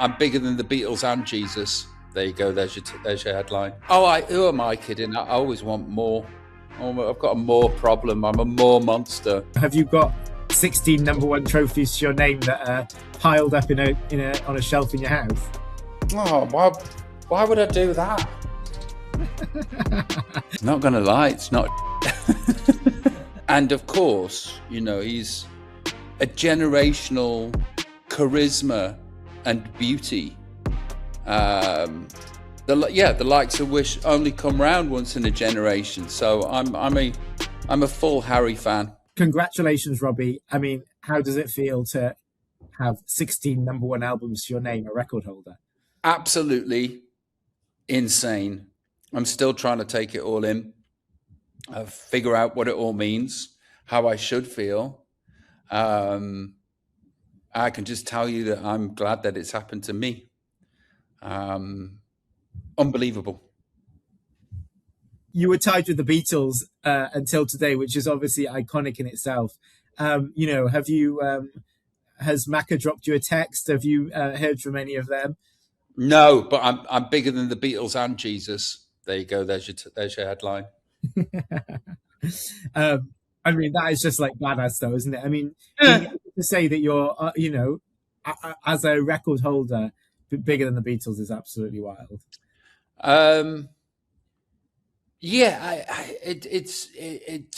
I'm bigger than the Beatles and Jesus. There you go. There's your headline. Who am I kidding? I always want more. I've got a more problem. I'm a more monster. Have you got 16 #1 trophies to your name that are piled up on a shelf in your house? Oh, why would I do that? Not gonna lie, it's not. And of course, he's a generational charisma and beauty. The likes of which only come round once in a generation. So I'm a full Harry fan. Congratulations, Robbie. I mean, how does it feel to have 16 #1 albums to your name, a record holder? Absolutely insane. I'm still trying to take it all in, figure out what it all means, how I should feel. I can just tell you that I'm glad that it's happened to me. Unbelievable. You were tied with the Beatles until today, which is obviously iconic in itself. Have you? Has Macca dropped you a text? Have you heard from any of them? No, but I'm bigger than the Beatles and Jesus. There you go. There's your headline. I mean, that is just like badass, though, isn't it? I mean, to say that you're, as a record holder, bigger than the Beatles is absolutely wild. It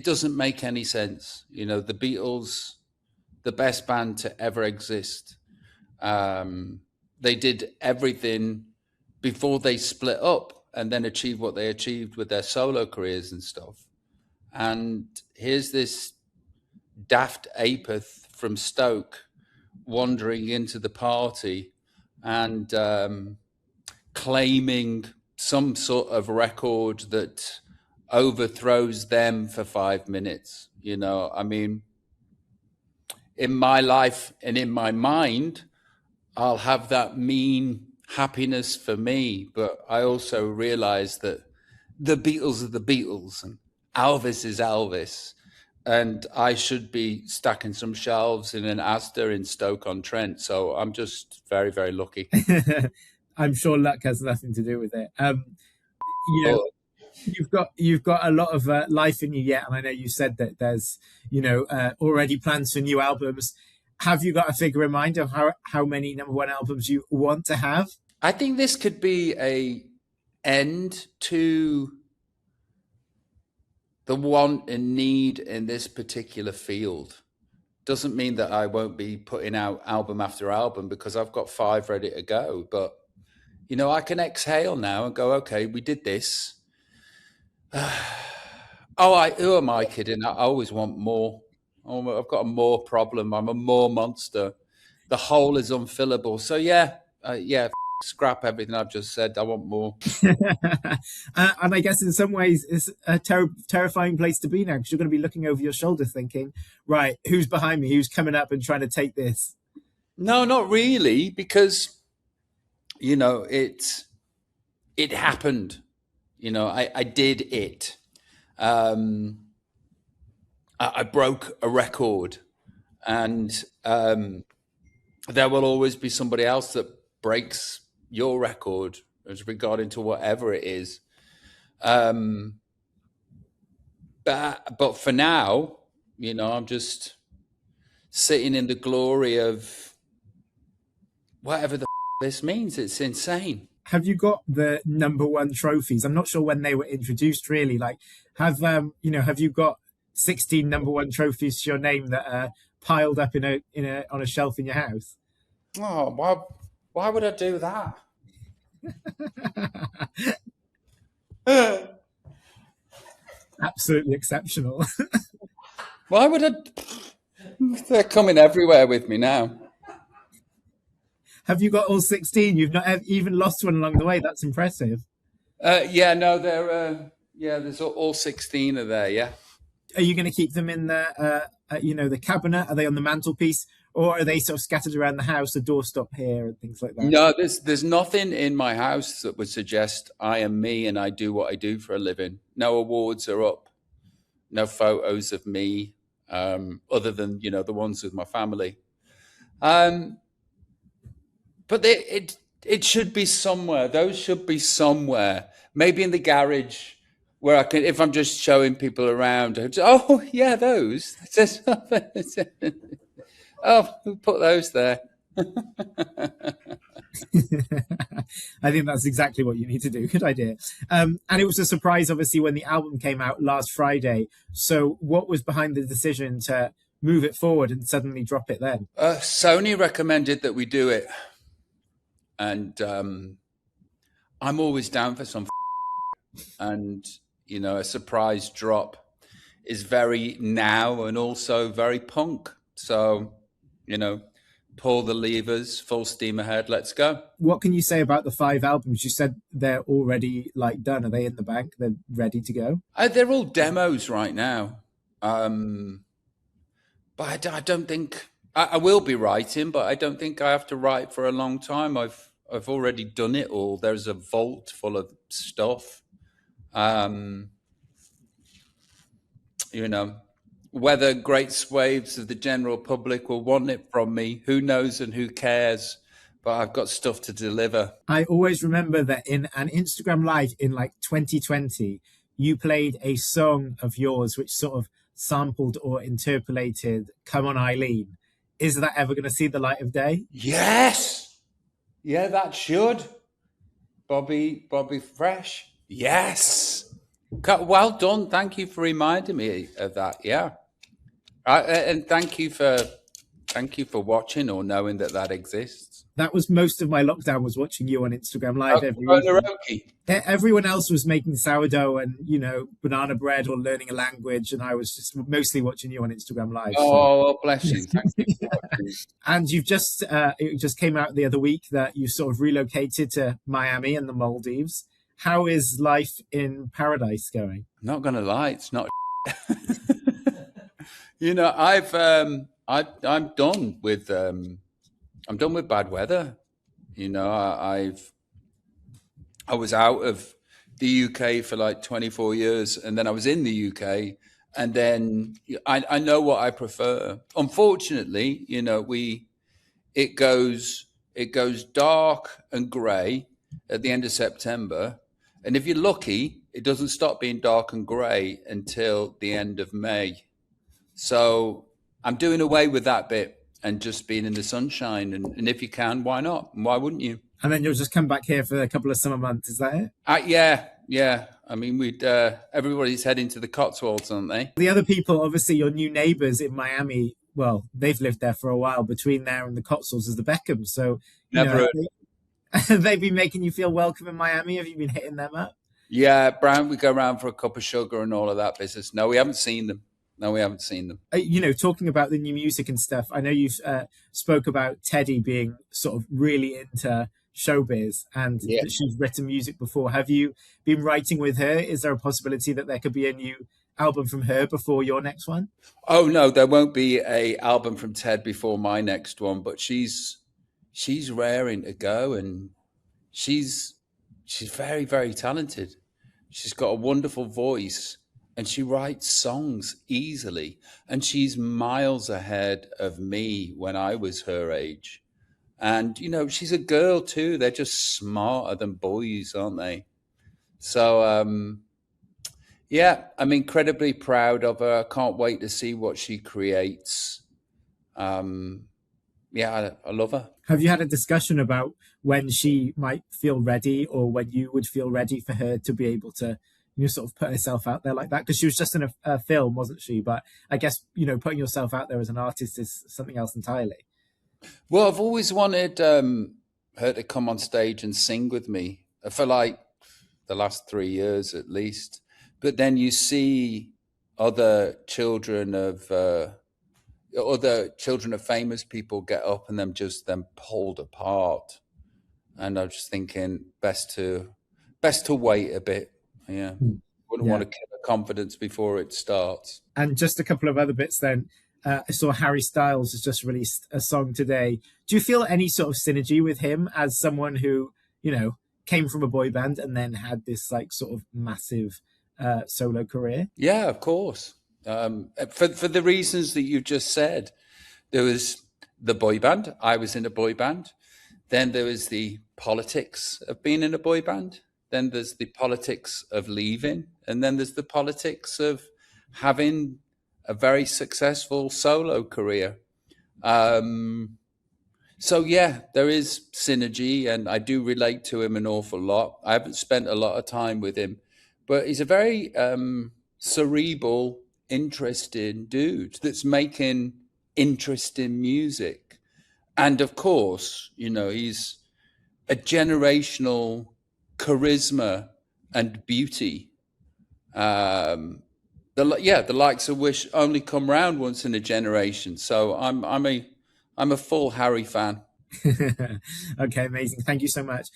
doesn't make any sense. The Beatles, the best band to ever exist. They did everything before they split up and then achieved what they achieved with their solo careers and stuff. And here's this daft apeth from Stoke wandering into the party and claiming some sort of record that overthrows them for 5 minutes. I mean, in my life and in my mind, I'll have that mean happiness for me, but I also realize that the Beatles are the Beatles and Elvis is Elvis, and I should be stacking some shelves in an Asda in Stoke-on-Trent. So I'm just very, very lucky. I'm sure luck has nothing to do with it. You've got a lot of life in you yet, and I know you said that there's already plans for new albums. Have you got a figure in mind of how many #1 albums you want to have? I think this could be a end to the want and need in this particular field. Doesn't mean that I won't be putting out album after album, because I've got 5 ready to go. But, I can exhale now and go, okay, we did this. Who am I kidding? I always want more. I've got a more problem. I'm a more monster. The hole is unfillable. So scrap everything I've just said. I want more. And I guess in some ways it's a terrifying place to be now, because you're going to be looking over your shoulder thinking, right, who's behind me? Who's coming up and trying to take this? No, not really, because, it happened. I did it. I broke a record, and there will always be somebody else that breaks your record as regarding to whatever it is. But for now, I'm just sitting in the glory of whatever the this means. It's insane. Have you got the #1 trophies? I'm not sure when they were introduced, really. Like, have you got 16 #1 trophies to your name that are piled up on a shelf in your house? Oh, why would I do that? Absolutely exceptional. Why would I? They're coming everywhere with me now. Have you got all 16? You've not even lost one along the way. That's impressive. There's all 16 are there. Yeah. Are you going to keep them in the cabinet? Are they on the mantelpiece, or are they sort of scattered around the house, a doorstop here and things like that? No, there's nothing in my house that would suggest I am me and I do what I do for a living. No awards are up. No photos of me, other than the ones with my family. But it should be somewhere. Those should be somewhere. Maybe in the garage where I can, if I'm just showing people around. Oh yeah, those. Oh, who put those there? I think that's exactly what you need to do. Good idea. And it was a surprise, obviously, when the album came out last Friday. So, what was behind the decision to move it forward and suddenly drop it then? Sony recommended that we do it, and I'm always down for some. And you know, a surprise drop is very now and also very punk. So, you know, pull the levers, full steam ahead, let's go. What can you say about the 5 albums? You said they're already like done. Are they in the bank? They're ready to go? They're all demos right now. But I don't think I will be writing, but I don't think I have to write for a long time. I've already done it all. There's a vault full of stuff. You know, whether great swathes of the general public will want it from me, who knows and who cares? But I've got stuff to deliver. I always remember that in an Instagram Live in like 2020, you played a song of yours which sort of sampled or interpolated Come On Eileen. Is that ever going to see the light of day? Yes. Yeah, that should. Bobby Fresh. Yes. Well done. Thank you for reminding me of that. Yeah. And thank you for watching or knowing that exists. That was most of my lockdown, was watching you on Instagram Live every week. Everyone else was making sourdough and, you know, banana bread or learning a language, and I was just mostly watching you on Instagram Live. Oh, so. Bless you. Thank you. And you've just, it just came out the other week that you sort of relocated to Miami and the Maldives. How is life in paradise going? I'm not going to lie, it's not. You know, I'm done with bad weather. You know, I was out of the UK for like 24 years, and then I was in the UK, and then I know what I prefer. Unfortunately, you know, it goes dark and grey at the end of September, and if you're lucky, it doesn't stop being dark and grey until the end of May. So I'm doing away with that bit and just being in the sunshine. And if you can, why not? And why wouldn't you? And then you'll just come back here for a couple of summer months. Is that it? Yeah. I mean, everybody's heading to the Cotswolds, aren't they? The other people, obviously, your new neighbours in Miami, well, they've lived there for a while. Between there and the Cotswolds is the Beckhams. So they've been making you feel welcome in Miami. Have you been hitting them up? Yeah, Brown, we go around for a cup of sugar and all of that business. No, we haven't seen them. You know, talking about the new music and stuff, I know you've spoke about Teddy being sort of really into showbiz and that she's written music before. Have you been writing with her? Is there a possibility that there could be a new album from her before your next one? Oh, no, there won't be a album from Ted before my next one, but she's raring to go, and she's very, very talented. She's got a wonderful voice, and she writes songs easily, and she's miles ahead of me when I was her age. And, you know, she's a girl too. They're just smarter than boys, aren't they? So, yeah, I'm incredibly proud of her. I can't wait to see what she creates. Yeah, I love her. Have you had a discussion about when she might feel ready, or when you would feel ready for her to be able to, you know, sort of put herself out there like that? Because she was just in a film, wasn't she? But I guess, you know, putting yourself out there as an artist is something else entirely. Well, I've always wanted her to come on stage and sing with me for like the last 3 years at least. But then you see other children of famous people get up and them pulled apart. And I was just thinking, best to wait a bit. Yeah. Wouldn't want to kill her confidence before it starts. And just a couple of other bits then. I saw Harry Styles has just released a song today. Do you feel any sort of synergy with him as someone who, you know, came from a boy band and then had this like sort of massive solo career? Yeah, of course. For the reasons that you just said. There was the boy band. I was in a boy band. Then there is the politics of being in a boy band. Then there's the politics of leaving. And then there's the politics of having a very successful solo career. So yeah, there is synergy, and I do relate to him an awful lot. I haven't spent a lot of time with him, but he's a very cerebral, interesting dude that's making interesting music. And of course, you know, he's a generational charisma and beauty. The likes of which only come round once in a generation. So I'm a full Harry fan. Okay, amazing. Thank you so much.